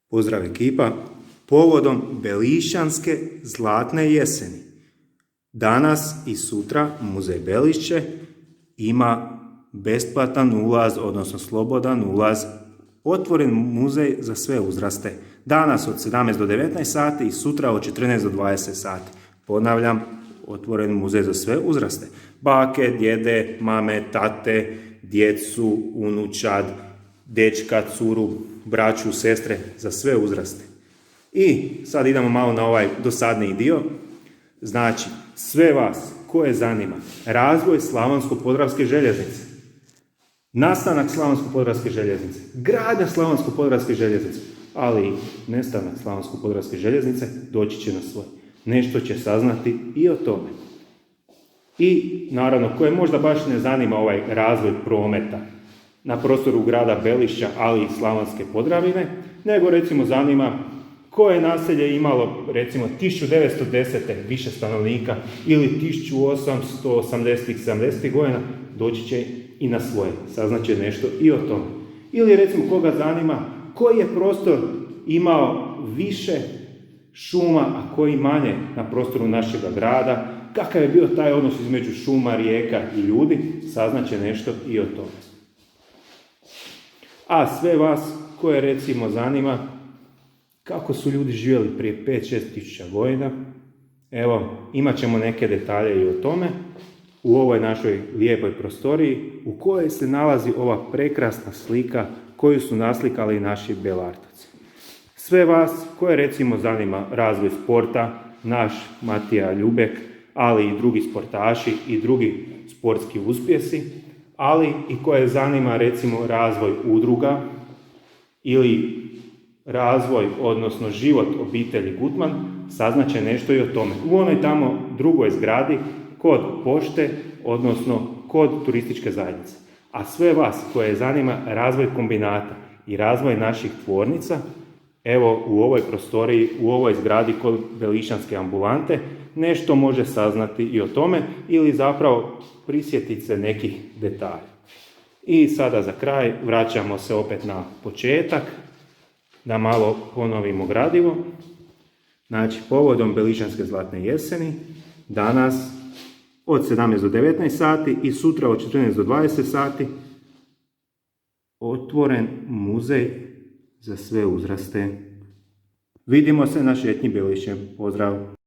Pozdrav ekipa, povodom Belišćanske zlatne jeseni. Danas i sutra Muzej Belišće ima besplatan ulaz, odnosno slobodan ulaz, otvoren muzej za sve uzraste. Danas od 17 do 19 sati i sutra od 14 do 20 sati. Ponavljam, otvoren muzej za sve uzraste. Bake, djede, mame, tate, djecu, unučad, dečka, curu, braću, sestre, za sve uzraste. I sad idemo malo na ovaj dosadniji dio. Znači, sve vas koje zanima razvoj Slavonsko-podravske željeznice, nastanak Slavonsko-podravske željeznice, gradnja Slavonsko-podravske željeznice, ali i nestanak Slavonsko-podravske željeznice, doći će na svoj. Nešto će saznati i o tome. I naravno, koje možda baš ne zanima ovaj razvoj prometa na prostoru grada Belišća, ali i Slavonske Podravine, nego recimo zanima koje naselje imalo recimo 1910. više stanovnika ili 1880-ih, 70. godina, doći će i na svoje, saznaće nešto i o tome. Ili recimo koga zanima koji je prostor imao više šuma, a koji manje na prostoru našega grada, kakav je bio taj odnos između šuma, rijeka i ljudi, saznaće nešto i o tome. A sve vas koje recimo zanima kako su ljudi živjeli prije 5-6 tisuća godina, evo, imat ćemo neke detalje i o tome u ovoj našoj lijepoj prostoriji u kojoj se nalazi ova prekrasna slika koju su naslikali naši Belartovci. Sve vas koje recimo zanima razvoj sporta, naš Matija Ljubek, ali i drugi sportaši i drugi sportski uspjesi, ali i koje zanima recimo razvoj udruga ili razvoj, odnosno život obitelji Gutman, saznaće nešto i o tome. U onoj tamo drugoj zgradi kod pošte, odnosno kod turističke zajednice. A sve vas koje zanima razvoj kombinata i razvoj naših tvornica, evo u ovoj prostoriji, u ovoj zgradi kod Belišćanske ambulante, nešto može saznati i o tome ili zapravo prisjetiti se nekih detalja. I sada za kraj vraćamo se opet na početak, da malo ponovimo gradivo. Znači, povodom Belišćanske zlatne jeseni, danas od 17 do 19 sati i sutra od 14 do 20 sati, otvoren muzej za sve uzraste. Vidimo se na šetnji Belišćem. Pozdrav!